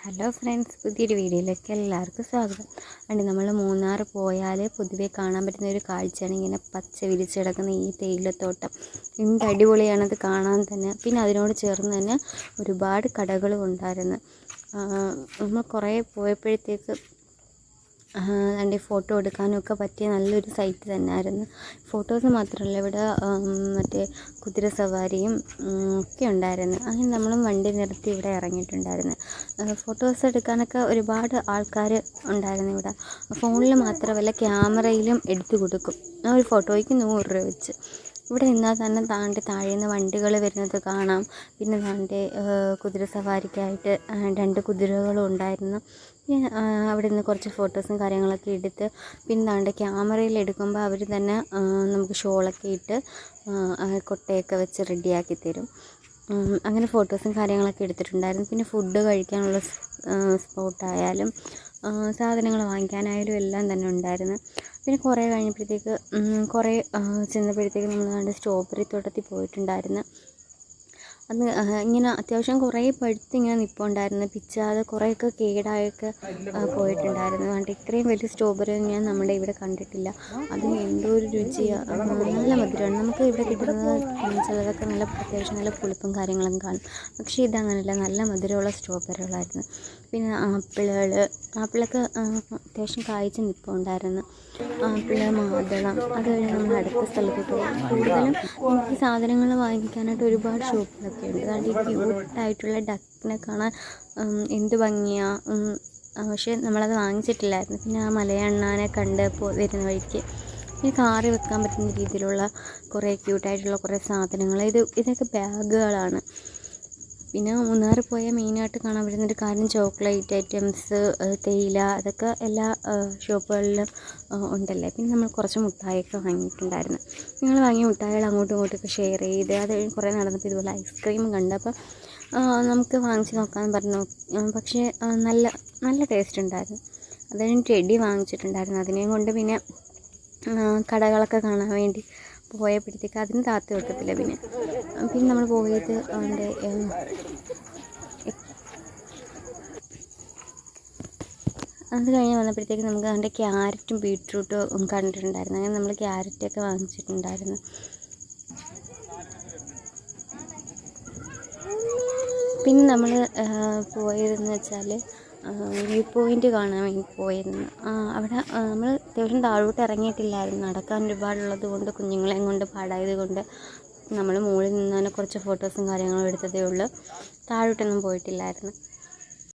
Hello friends, പുതിയൊരു വീഡിയോയിലേക്ക് എല്ലാവർക്കും സ്വാഗതം. നമ്മൾ മൂന്നാർ പോയാൽ പൊതുവെ കാണാൻ പറ്റുന്ന ഒരു കാഴ്ചയാണ് ഇങ്ങനെ പച്ച വിരിച്ച് കിടക്കുന്ന ഈ തേയിലത്തോട്ടം. എന്ത് അടിപൊളിയാണത് കാണാൻ തന്നെ. പിന്നെ അതിനോട് ചേർന്ന് തന്നെ ഒരുപാട് കടകളും ഉണ്ടായിരുന്നു. നമ്മൾ കുറേ പോയപ്പോഴത്തേക്ക് അതിൻ്റെ ഫോട്ടോ എടുക്കാനൊക്കെ പറ്റിയ നല്ലൊരു സൈറ്റ് തന്നെയായിരുന്നു. ഫോട്ടോസ് മാത്രമല്ല, ഇവിടെ മറ്റേ കുതിര സവാരിയും ഒക്കെ ഉണ്ടായിരുന്നു. അങ്ങനെ നമ്മളും വണ്ടി നിർത്തി ഇവിടെ ഇറങ്ങിയിട്ടുണ്ടായിരുന്നു. ഫോട്ടോസ് എടുക്കാനൊക്കെ ഒരുപാട് ആൾക്കാർ ഉണ്ടായിരുന്നു ഇവിടെ. ഫോണിൽ മാത്രമല്ല, ക്യാമറയിലും എടുത്തു കൊടുക്കും. ആ ഒരു ഫോട്ടോയ്ക്ക് 100 രൂപ വെച്ച്. ഇവിടെ നിന്നാൽ തന്നെ താഴെ നിന്ന് വണ്ടികൾ വരുന്നത് കാണാം. പിന്നെ കുതിര സവാരിക്കായിട്ട് 2 കുതിരകളും ഉണ്ടായിരുന്നു. പിന്നെ അവിടെ നിന്ന് കുറച്ച് ഫോട്ടോസും കാര്യങ്ങളൊക്കെ എടുത്ത് പിന്നെ ക്യാമറയിൽ എടുക്കുമ്പോൾ അവർ തന്നെ നമുക്ക് ഷോളൊക്കെ ഇട്ട് കൊട്ടയൊക്കെ വെച്ച് റെഡിയാക്കി തരും. അങ്ങനെ ഫോട്ടോസും കാര്യങ്ങളൊക്കെ എടുത്തിട്ടുണ്ടായിരുന്നു. പിന്നെ ഫുഡ് കഴിക്കാനുള്ള സ്പോട്ടായാലും സാധനങ്ങൾ വാങ്ങിക്കാനായാലും എല്ലാം തന്നെ ഉണ്ടായിരുന്നു. പിന്നെ കുറേ കഴിഞ്ഞപ്പോഴത്തേക്ക് ചെന്നപ്പോഴത്തേക്ക് നമ്മൾ സ്ട്രോബെറി തോട്ടത്തിൽ പോയിട്ടുണ്ടായിരുന്നു. അത് ഇങ്ങനെ അത്യാവശ്യം കുറേ പഴുത്തിങ്ങനെ നിൽപ്പുണ്ടായിരുന്നു. പിച്ചാതെ കുറേയൊക്കെ കേടായൊക്കെ പോയിട്ടുണ്ടായിരുന്നു. ഇത്രയും വലിയ സ്ട്രോബെറി ഞാൻ നമ്മുടെ ഇവിടെ കണ്ടിട്ടില്ല. അതിന് എന്തോ ഒരു രുചിയാണ്, നല്ല മധുരമാണ്. നമുക്ക് ഇവിടെ കിട്ടുന്നത് ചിലതൊക്കെ അത്യാവശ്യം നല്ല പുളിപ്പും കാര്യങ്ങളും കാണും. പക്ഷേ ഇതങ്ങനെയല്ല, നല്ല മധുരമുള്ള സ്ട്രോബെറികളായിരുന്നു. പിന്നെ ആപ്പിളൊക്കെ അത്യാവശ്യം കായ്ച്ച് നിൽപ്പുണ്ടായിരുന്നു. ആപ്പിള്, മാതളം. അത് കഴിഞ്ഞ് നമ്മൾ അടുത്ത സ്ഥലത്ത് പോയി. കൂടുതലും നമുക്ക് സാധനങ്ങൾ വാങ്ങിക്കാനായിട്ട് ഒരുപാട് ഷോപ്പുകളൊക്കെ ഉണ്ട്. ഈ ക്യൂട്ടായിട്ടുള്ള ഡക്കിനെ കാണാൻ എന്ത് ഭംഗിയാണ്. പക്ഷേ നമ്മളത് വാങ്ങിച്ചിട്ടില്ലായിരുന്നു. പിന്നെ ആ മലയണ്ണാനെ കണ്ട് വരുന്ന വഴിക്ക് ഈ കാറി വെക്കാൻ പറ്റുന്ന രീതിയിലുള്ള കുറേ ക്യൂട്ടായിട്ടുള്ള കുറേ സാധനങ്ങൾ. ഇതൊക്കെ ബാഗുകളാണ്. പിന്നെ മൂന്നാർ പോയാൽ മെയിനായിട്ട് കാണാൻ പറ്റുന്നൊരു കാര്യം ചോക്ലേറ്റ് ഐറ്റംസ്, തേയില, അതൊക്കെ എല്ലാ ഷോപ്പുകളിലും ഉണ്ടല്ലേ. പിന്നെ നമ്മൾ കുറച്ച് മുട്ടായൊക്കെ വാങ്ങിയിട്ടുണ്ടായിരുന്നു. ഞങ്ങൾ വാങ്ങിയ മുട്ടായികൾ അങ്ങോട്ടും ഇങ്ങോട്ടൊക്കെ ഷെയർ ചെയ്ത് അത് കഴിഞ്ഞ് കുറേ നടന്നപ്പോൾ ഇതുപോലെ ഐസ്ക്രീം കണ്ട്. അപ്പോൾ നമുക്ക് വാങ്ങിച്ച് നോക്കാൻ പറഞ്ഞു. പക്ഷേ നല്ല ടേസ്റ്റ് ഉണ്ടായിരുന്നു. അത് കഴിഞ്ഞ് ടെഡി വാങ്ങിച്ചിട്ടുണ്ടായിരുന്നു. അതിനെയും കൊണ്ട് പിന്നെ കടകളൊക്കെ കാണാൻ വേണ്ടി പോയപ്പോഴത്തേക്ക് അതിന് താത്തി വെക്കത്തില്ല. പിന്നെ നമ്മൾ പോയത് അത് കഴിഞ്ഞ് വന്നപ്പോഴത്തേക്ക് നമുക്ക് ക്യാരറ്റും ബീട്രൂട്ടും കണ്ടിട്ടുണ്ടായിരുന്നു. അങ്ങനെ നമ്മൾ ക്യാരറ്റൊക്കെ വാങ്ങിച്ചിട്ടുണ്ടായിരുന്നു. പിന്നെ നമ്മൾ പോയതെന്ന് വെച്ചാൽ വ്യൂ പോയിൻ്റ് കാണാൻ വേണ്ടി പോയിരുന്നു. അവിടെ നമ്മൾ അത്യാവശ്യം താഴോട്ട് ഇറങ്ങിയിട്ടില്ലായിരുന്നു. നടക്കാൻ ഒരുപാടുള്ളത് കൊണ്ട് കുഞ്ഞുങ്ങളെയും കൊണ്ട് പാടായത് കൊണ്ട് നമ്മൾ മുകളിൽ നിന്ന് തന്നെ കുറച്ച് ഫോട്ടോസും കാര്യങ്ങളും എടുത്തതേ ഉള്ളൂ. താഴോട്ടൊന്നും പോയിട്ടില്ലായിരുന്നു.